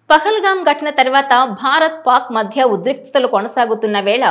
పహల్గామ్ ఘటన తర్వాత భారత్ పాక్ మధ్య ఉద్రిక్తతలు కొనసాగుతున్న వేళ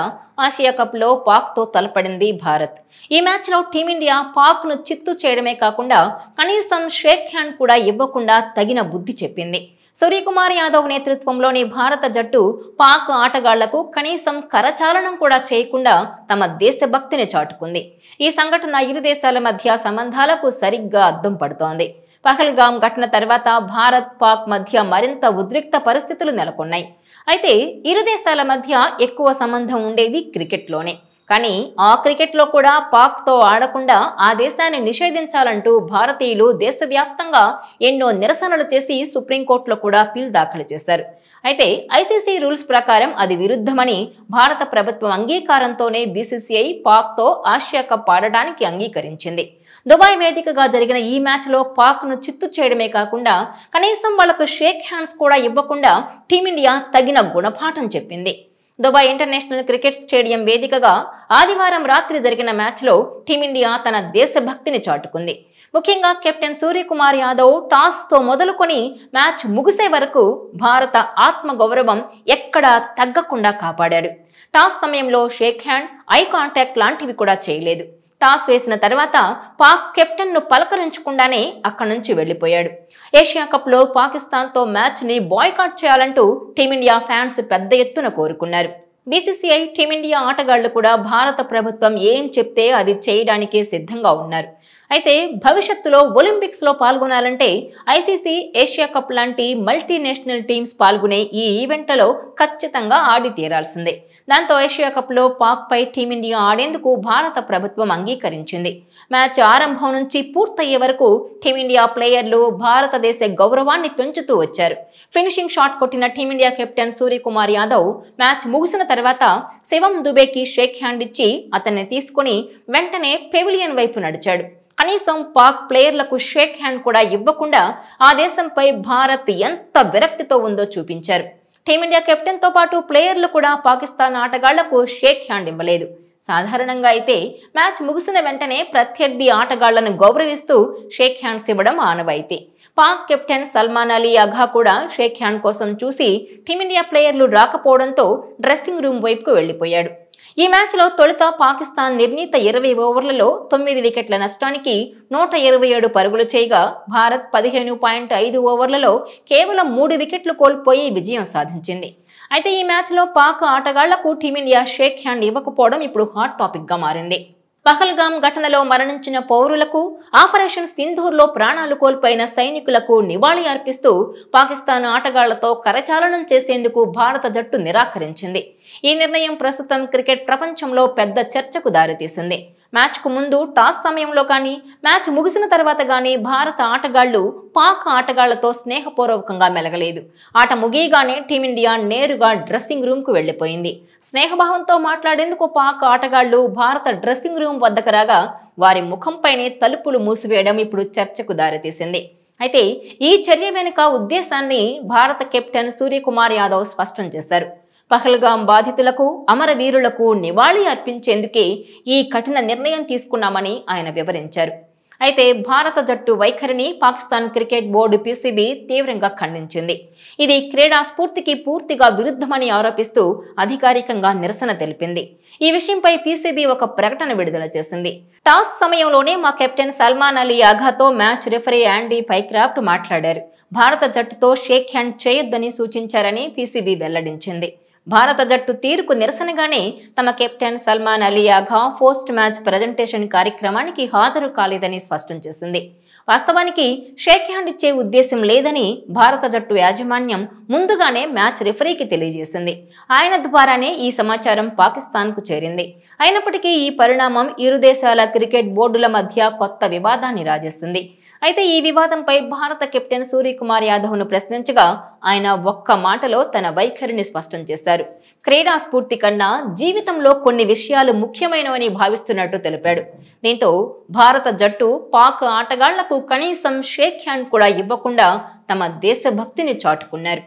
ఆసియా కప్లో పాక్తో తలపడింది భారత్. ఈ మ్యాచ్లో టీమిండియా పాక్ను చిత్తు చేయడమే కాకుండా కనీసం షేక్ హ్యాండ్ కూడా ఇవ్వకుండా తగిన బుద్ధి చెప్పింది. సూర్యకుమార్ యాదవ్ నేతృత్వంలోని భారత జట్టు పాక్ ఆటగాళ్లకు కనీసం కరచాలనం కూడా చేయకుండా తమ దేశభక్తిని చాటుకుంది. ఈ సంఘటన ఇరు దేశాల మధ్య సంబంధాలకు సరిగ్గా అద్దం పడుతోంది. పహల్గామ్ ఘటన తర్వాత భారత్ పాక్ మధ్య మరింత ఉద్రిక్త పరిస్థితులు నెలకొన్నాయి. అయితే ఇరు దేశాల మధ్య ఎక్కువ సంబంధం ఉండేది క్రికెట్లోనే. కానీ ఆ క్రికెట్లో కూడా పాక్తో ఆడకుండా ఆ దేశాన్ని నిషేధించాలంటూ భారతీయులు దేశవ్యాప్తంగా ఎన్నో నిరసనలు చేసి సుప్రీంకోర్టులో కూడా పిల్ దాఖలు చేశారు. అయితే ఐసీసీ రూల్స్ ప్రకారం అది విరుద్ధమని భారత ప్రభుత్వం అంగీకారంతోనే బీసీసీఐ పాక్తో ఆసియా కప్ ఆడడానికి అంగీకరించింది. దుబాయ్ వేదికగా జరిగిన ఈ మ్యాచ్లో పాక్ను చిత్తు చేయడమే కాకుండా కనీసం వాళ్లకు షేక్ హ్యాండ్స్ కూడా ఇవ్వకుండా టీమిండియా తగిన గుణపాఠం చెప్పింది. దుబాయ్ ఇంటర్నేషనల్ క్రికెట్ స్టేడియం వేదికగా ఆదివారం రాత్రి జరిగిన మ్యాచ్లో టీమిండియా తన దేశభక్తిని చాటుకుంది. ముఖ్యంగా కెప్టెన్ సూర్యకుమార్ యాదవ్ టాస్తో మొదలుకొని మ్యాచ్ ముగిసే వరకు భారత ఆత్మగౌరవం ఎక్కడా తగ్గకుండా కాపాడాడు. టాస్ సమయంలో షేక్ హ్యాండ్, ఐ కాంటాక్ట్ లాంటివి కూడా చేయలేదు. టాస్ వేసిన తర్వాత పాక్ కెప్టెన్ను పలకరించకుండానే అక్కడి నుంచి వెళ్లిపోయాడు. ఏషియా కప్లో పాకిస్తాన్తో మ్యాచ్ని బాయ్కాట్ చేయాలంటూ టీమిండియా ఫ్యాన్స్ పెద్ద ఎత్తున కోరుకున్నారు. బీసీసీఐ, టీమిండియా ఆటగాళ్లు కూడా భారత ప్రభుత్వం ఏం చెప్తే అది చేయడానికి సిద్ధంగా ఉన్నారు. అయితే భవిష్యత్తులో ఒలింపిక్స్లో పాల్గొనాలంటే ఐసీసీ, ఏషియా కప్ లాంటి మల్టీనేషనల్ టీమ్స్ పాల్గొనే ఈ ఈవెంట్లలో ఖచ్చితంగా ఆడి తీరాల్సిందే. దాంతో ఏషియా కప్లో పాక్పై టీమిండియా ఆడేందుకు భారత ప్రభుత్వం అంగీకరించింది. మ్యాచ్ ఆరంభం నుంచి పూర్తయ్యే వరకు టీమిండియా ప్లేయర్లు భారతదేశ గౌరవాన్ని పెంచుతూ వచ్చారు. ఫినిషింగ్ షాట్ కొట్టిన team India captain Suryakumar Yadav match ముగిసిన తర్వాత శివం దుబేకి షేక్ హ్యాండ్ ఇచ్చి అతన్ని తీసుకుని వెంటనే పెవిలియన్ వైపు నడిచాడు. కనీసం పాక్ ప్లేయర్లకు షేక్ హ్యాండ్ కూడా ఇవ్వకుండా ఆ దేశంపై భారత్ ఎంత విరక్తితో ఉందో చూపించారు. టీమిండియా కెప్టెన్తో పాటు ప్లేయర్లు కూడా పాకిస్తాన్ ఆటగాళ్లకు షేక్ హ్యాండ్ ఇవ్వలేదు. సాధారణంగా అయితే మ్యాచ్ ముగిసిన వెంటనే ప్రత్యర్థి ఆటగాళ్లను గౌరవిస్తూ షేక్ హ్యాండ్స్ ఇవ్వడం ఆనవాయితీ. పాక్ కెప్టెన్ సల్మాన్ అలీ అఘా కూడా షేక్ హ్యాండ్ కోసం చూసి టీమిండియా ప్లేయర్లు రాకపోవడంతో డ్రెస్సింగ్ రూమ్ వైపుకు వెళ్లిపోయాడు. ఈ మ్యాచ్లో తొలుత పాకిస్తాన్ నిర్ణీత 20 ఓవర్లలో 9 వికెట్ల నష్టానికి 127 పరుగులు చేయగా భారత్ 15.5 ఓవర్లలో కేవలం 3 వికెట్లు కోల్పోయి విజయం సాధించింది. అయితే ఈ మ్యాచ్లో పాక్ ఆటగాళ్లకు టీమిండియా షేక్ హ్యాండ్ ఇవ్వకపోవడం ఇప్పుడు హాట్ టాపిక్ గా మారింది. పహల్గామ్ ఘటనలో మరణించిన పౌరులకు, ఆపరేషన్ సింధూర్లో ప్రాణాలు కోల్పోయిన సైనికులకు నివాళి అర్పిస్తూ పాకిస్తాన్ ఆటగాళ్లతో కరచాలనం చేసేందుకు భారత జట్టు నిరాకరించింది. ఈ నిర్ణయం ప్రస్తుతం క్రికెట్ ప్రపంచంలో పెద్ద చర్చకు దారితీసింది. మ్యాచ్కు ముందు, టాస్ సమయంలో కానీ, మ్యాచ్ ముగిసిన తర్వాత కానీ భారత ఆటగాళ్లు పాక్ ఆటగాళ్లతో స్నేహపూర్వకంగా మెలగలేదు. ఆట ముగియగానే టీమిండియా నేరుగా డ్రెస్సింగ్ రూమ్కు వెళ్లిపోయింది. స్నేహభావంతో మాట్లాడేందుకు పాక్ ఆటగాళ్లు భారత డ్రెస్సింగ్ రూమ్ వద్దకు రాగా వారి ముఖంపైనే తలుపులు మూసివేయడం ఇప్పుడు చర్చకు దారితీసింది. అయితే ఈ చర్య వెనుక ఉద్దేశాన్ని భారత కెప్టెన్ సూర్యకుమార్ యాదవ్ స్పష్టం చేశారు. పహల్గామ్ బాధితులకు, అమరవీరులకు నివాళి అర్పించేందుకే ఈ కఠిన నిర్ణయం తీసుకున్నామని ఆయన వివరించారు. అయితే భారత జట్టు వైఖరిని పాకిస్తాన్ క్రికెట్ బోర్డు పీసీబీ తీవ్రంగా ఖండించింది. ఇది క్రీడా స్ఫూర్తికి పూర్తిగా విరుద్ధమని ఆరోపిస్తూ అధికారికంగా నిరసన తెలిపింది. ఈ విషయంపై పీసీబీ ఒక ప్రకటన విడుదల చేసింది. టాస్ సమయంలోనే మా కెప్టెన్ సల్మాన్ అలీ అఘాతో మ్యాచ్ రిఫరీ యాండీ పైక్రాఫ్ట్ మాట్లాడారు. భారత జట్టుతో షేక్ హ్యాండ్ చేయొద్దని సూచించారని పీసీబీ వెల్లడించింది. భారత జట్టు తీరుకు నిరసనగానే తమ captain Salman Ali Agha post match presentation కార్యక్రమానికి హాజరు కాలేదని స్పష్టం చేసింది. వాస్తవానికి షేక్ హ్యాండ్ ఇచ్చే ఉద్దేశం లేదని భారత జట్టు యాజమాన్యం ముందుగానే మ్యాచ్ రిఫరీకి తెలియజేసింది. ఆయన ద్వారానే ఈ సమాచారం పాకిస్తాన్కు చేరింది. అయినప్పటికీ ఈ పరిణామం ఇరు దేశాల క్రికెట్ బోర్డుల మధ్య కొత్త వివాదాన్ని రాజేస్తుంది. అయితే ఈ వివాదంపై భారత కెప్టెన్ సూర్యకుమార్ యాదవ్ను ప్రశ్నించగా ఆయన ఒక్క మాటలో తన వైఖరిని స్పష్టం చేశారు. క్రీడా స్ఫూర్తి కన్నా జీవితంలో కొన్ని విషయాలు ముఖ్యమైనవని భావిస్తున్నట్టు తెలిపాడు. దీంతో భారత జట్టు పాక్ ఆటగాళ్లకు కనీసం షేక్ హ్యాండ్ కూడా ఇవ్వకుండా తమ దేశభక్తిని చాటుకున్నారు.